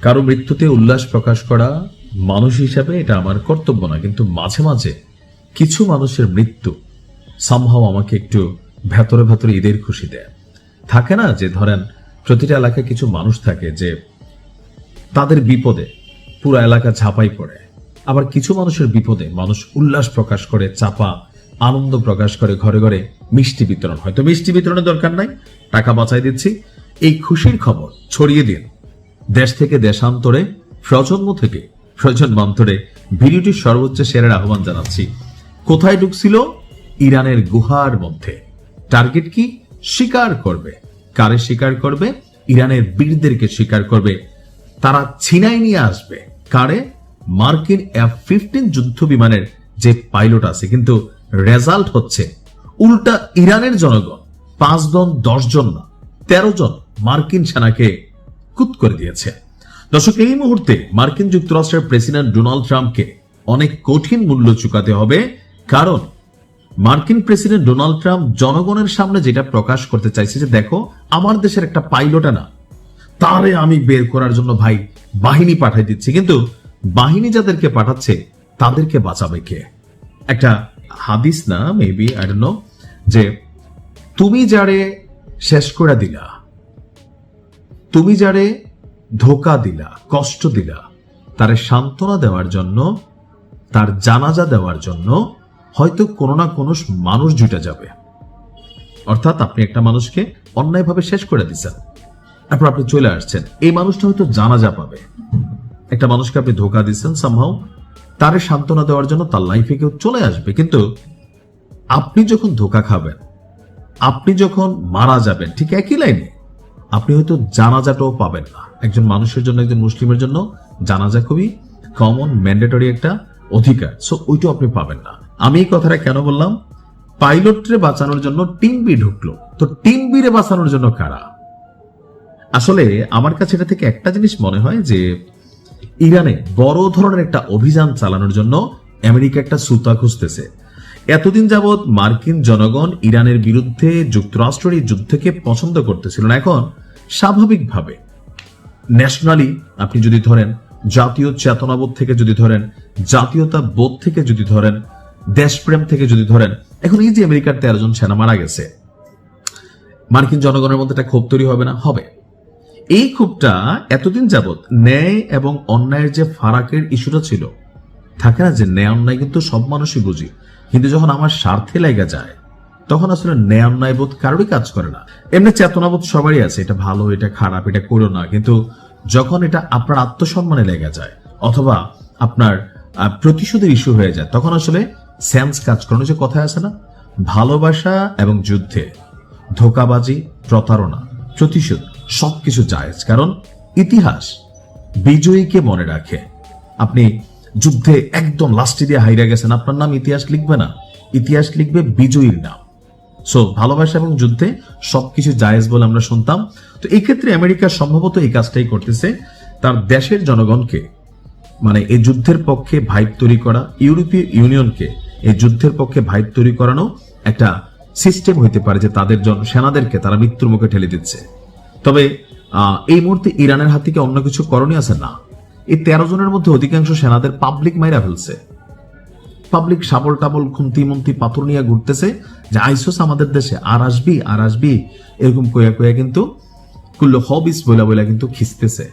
কারো মৃত্যুতে উল্লাস প্রকাশ করা মানুষ হিসাবে এটা আমার কর্তব্য না, কিন্তু মাঝে মাঝে কিছু মানুষের মৃত্যু সামহাও আমাকে একটু ভেতরে ভেতরে ঈদের খুশি দেয়। থাকে না যে ধরেন প্রতিটা এলাকায় কিছু মানুষ থাকে যে তাদের বিপদে পুরো এলাকা ঝাঁপাই পড়ে, আবার কিছু মানুষের বিপদে মানুষ উল্লাস প্রকাশ করে, চাপা আনন্দ প্রকাশ করে, ঘরে ঘরে মিষ্টি বিতরণ হয়। তো মিষ্টি বিতরণের দরকার নাই, টাকা বাঁচাই দিচ্ছি, এই খুশির খবর ছড়িয়ে দিন দেশ থেকে দেশান্তরে, প্রজন্ম থেকে প্রজন্মান্তরে। ভিডিওটির সর্বোচ্চ শেয়ারের আহ্বান জানাচ্ছি। কোথায় ঢুকছিল? ইরানের গুহার মধ্যে। টার্গেট কি? শিকার করবে। কারে শিকার করবে? ইরানের বীরদেরকে শিকার করবে। তারা ছিনাই নিয়ে আসবে কারে? মার্কিন F-15 যুদ্ধ বিমানের যে পাইলট আছে। কিন্তু রেজাল্ট হচ্ছে উল্টা ইরানের জনগণ 5 জন 10 জন না 13 জন মার্কিন সেনাকে কুত করে দিয়েছে। দর্শক, এই মুহূর্তে মার্কিন যুক্তরাষ্ট্রের প্রেসিডেন্ট ডোনাল্ড ট্রাম্পকে অনেক কঠিন মূল্য চুকাতে হবে, কারণ মার্কিন প্রেসিডেন্ট ডোনাল্ড ট্রাম্প জনগণের সামনে যেটা প্রকাশ করতে চাইছে যে দেখো আমার দেশের একটা পাইলট না, তারে আমি বের করার জন্য ভাই বাহিনী পাঠাই দিচ্ছি। কিন্তু বাহিনী যাদেরকে পাঠাচ্ছে তাদেরকে বাঁচাবে কে? একটা হাদিস না, মেবি আই ডোন্ট নো, যে তুমি যারে শেষ করে দিলা, তুমি যারে ধোকা দিলা, কষ্ট দিলা, তারে সান্ত্বনা দেওয়ার জন্য, তার জানাজা দেওয়ার জন্য হয়তো কোনো না কোনো মানুষ জুটে যাবে। অর্থাৎ আপনি একটা মানুষকে অন্যায়ভাবে শেষ করে দিচ্ছেন, তারপর আপনি চলে আসছেন, এই মানুষটা হয়তো জানাজা পাবে। একটা মানুষকে আপনি ধোকা দিচ্ছেন, সামহাও তারে সান্ত্বনা দেওয়ার জন্য তার লাইফে কেউ চলে আসবে। কিন্তু আপনি যখন ধোকা খাবেন, আপনি যখন মারা যাবেন, ঠিক একই লাইনে আপনি হয়তো জানাজাটাও পাবেন না। একজন মানুষের জন্য, একজন মুসলিমের জন্য জানাজা খুবই কমন, ম্যান্ডেটরি একটা অধিকার, সো ওইটাও আপনি পাবেন না। আমি এই কথাটা কেন বললাম? পাইলটরে বাঁচানোর জন্য টিম বি ঢুকলো, তো টিম বি রে বাঁচানোর জন্য কারা? আসলে আমার কাছে এটা থেকে একটা জিনিস মনে হয় যে ইরানে বড় ধরনের একটা অভিযান চালানোর জন্য আমেরিকা একটা সুতা খুঁজতেছে। এতদিন যাবৎ মার্কিন জনগণ ইরানের বিরুদ্ধে যুক্তরাষ্ট্রের এই যুদ্ধকে পছন্দ করতেছিল না। এখন স্বাভাবিকভাবে ন্যাশনালি আপনি যদি ধরেন, জাতীয় চেতনাবোধ থেকে যদি ধরেন, জাতীয়তা বোধ থেকে যদি ধরেন, দেশপ্রেম থেকে যদি ধরেন, এখন এই যে আমেরিকার 13 জন সেনা মারা গেছে, মার্কিন জনগণের মধ্যে একটা ক্ষোভ তৈরি হবে না? হবে। এই ক্ষোভটা এতদিন যাবৎ ন্যায় এবং অন্যায়ের যে ফারাকের ইস্যুটা ছিল, থাকে না যে ন্যায় অন্যায় কিন্তু সব মানুষই বুঝি, কিন্তু যখন আমার স্বার্থে লেগে যায় তখন আসলে ন্যায় অন্যায় বোধ কারোরই কাজ করে না। এমনি চেতনাবোধ সবারই আছে, এটা ভালো, এটা খারাপ, এটা করো না, কিন্তু যখন এটা আপনার আত্মসম্মানে লেগে যায় অথবা আপনার প্রতিশোধের ইস্যু হয়ে যায়, তখন আসলে সেন্স কাজ করানো। যে কথা আছে না, ভালোবাসা এবং যুদ্ধে ধোকাবাজি, প্রতারণা, প্রতিশোধ সবকিছু জায়েজ, কারণ ইতিহাস বিজয়ীকে মনে রাখে। আপনি যুদ্ধে একদম লাস্টে দিয়ে হাইরা গেছেন, আপনার নাম ইতিহাস লিখবে না, ইতিহাস লিখবে বিজয়ীর নাম। সো ভালোবাসা এবং যুদ্ধে সবকিছু জায়েজ বলে আমরা শুনতাম। তো এই ক্ষেত্রে আমেরিকা সম্ভবত এই কাজটাই করতেছে, তার দেশের জনগণকে মানে এই যুদ্ধের পক্ষে ভাইব তৈরি করা, ইউরোপীয় ইউনিয়নকে এই যুদ্ধের পক্ষে ভাইব তৈরি করানো একটা সিস্টেম হইতে পারে যে তাদের সেনাদেরকে তারা মৃত্যুর মুখে ঠেলে দিচ্ছে। তবে এই মুহূর্তে ইরানের হাত থেকে অন্য কিছু করণীয় আছে না। এই 13 জনের মধ্যে অধিকাংশ সেনাদের পাবলিক মাইরা ফেলছে, পাবলিক শাবল টাবল খুন্তি মন্তি পাথর নিয়ে ঘুরতেছে যে আইসোস আমাদের দেশে, আর আসবি এরকম কইয়া কইয়া কিন্তু কুল্লো হবিস বইলা বইলা কিন্তু খিস্তেছে।